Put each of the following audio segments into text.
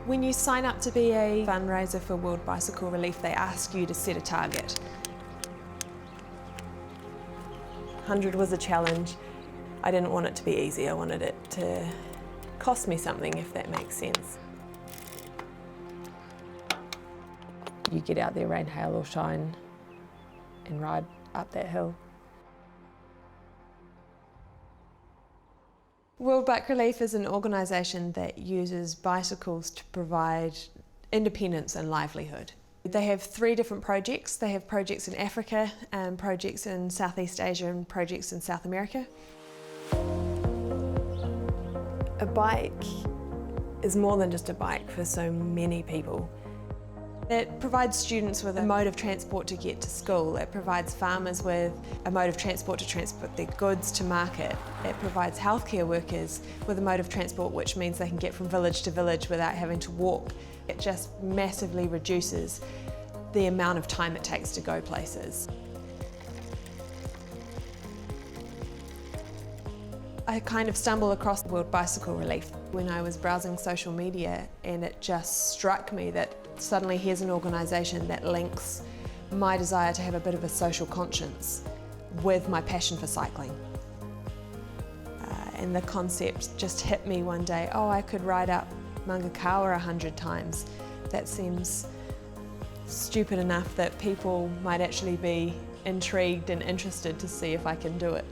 When you sign up to be a fundraiser for World Bicycle Relief, they ask you to set a target. 100 was a challenge. I didn't want it to be easy, I wanted it to cost me something, if that makes sense. You get out there, rain, hail or shine, and ride up that hill. World Bike Relief is an organisation that uses bicycles to provide independence and livelihood. They have 3 different projects. They have projects in Africa, projects in Southeast Asia and projects in South America. A bike is more than just a bike for so many people. It provides students with a mode of transport to get to school. It provides farmers with a mode of transport to transport their goods to market. It provides healthcare workers with a mode of transport which means they can get from village to village without having to walk. It just massively reduces the amount of time it takes to go places. I kind of stumbled across World Bicycle Relief when I was browsing social media, and it just struck me that suddenly here's an organisation that links my desire to have a bit of a social conscience with my passion for cycling. And the concept just hit me one day, oh, I could ride up Mangakawa 100 times. That seems stupid enough that people might actually be intrigued and interested to see if I can do it.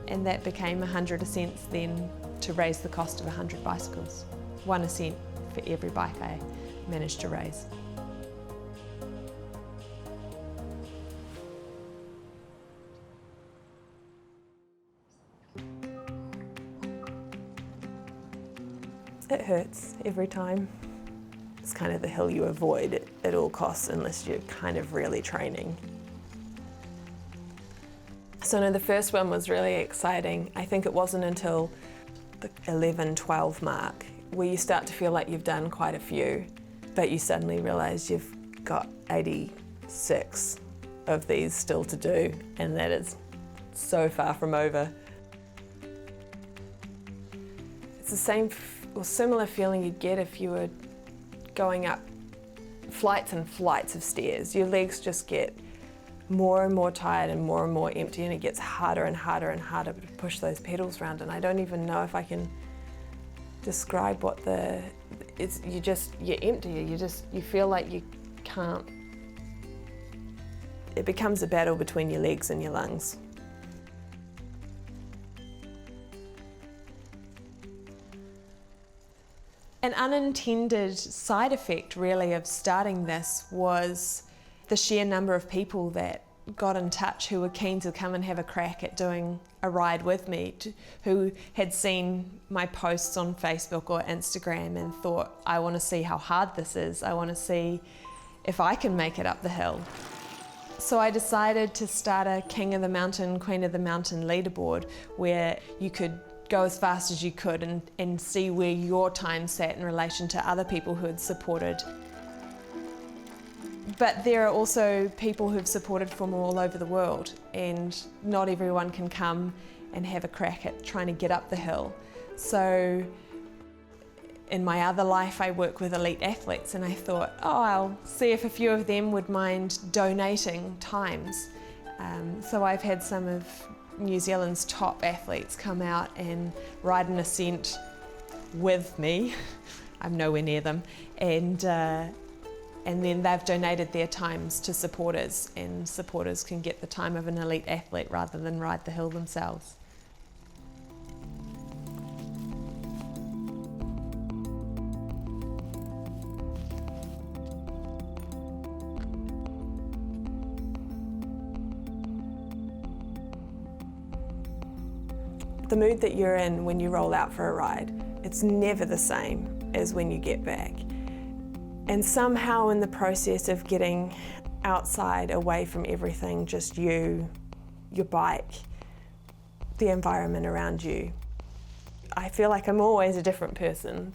And that became 100 Ascents then to raise the cost of 100 bicycles. 1 Ascent for every bike I managed to raise. It hurts every time. It's kind of the hill you avoid at all costs unless you're kind of really training. So no, the first one was really exciting. I think it wasn't until the 11, 12 mark where you start to feel like you've done quite a few, but you suddenly realise you've got 86 of these still to do, and that is so far from over. It's the same or similar feeling you'd get if you were going up flights and flights of stairs. Your legs just get more and more tired and more empty, and it gets harder and harder and harder to push those pedals around. And I don't even know if I can describe what you're empty. You feel like you can't. It becomes a battle between your legs and your lungs. An unintended side effect really of starting this was the sheer number of people that got in touch who were keen to come and have a crack at doing a ride with me, who had seen my posts on Facebook or Instagram and thought, I want to see how hard this is, I want to see if I can make it up the hill. So I decided to start a King of the Mountain, Queen of the Mountain leaderboard where you could go as fast as you could and see where your time sat in relation to other people who had supported. But there are also people who've supported from all over the world, and not everyone can come and have a crack at trying to get up the hill. So in my other life I work with elite athletes, and I thought, oh, I'll see if a few of them would mind donating times. So I've had some of New Zealand's top athletes come out and ride an ascent with me. I'm nowhere near them. And then they've donated their times to supporters, and supporters can get the time of an elite athlete rather than ride the hill themselves. The mood that you're in when you roll out for a ride, it's never the same as when you get back. And somehow in the process of getting outside, away from everything, just you, your bike, the environment around you, I feel like I'm always a different person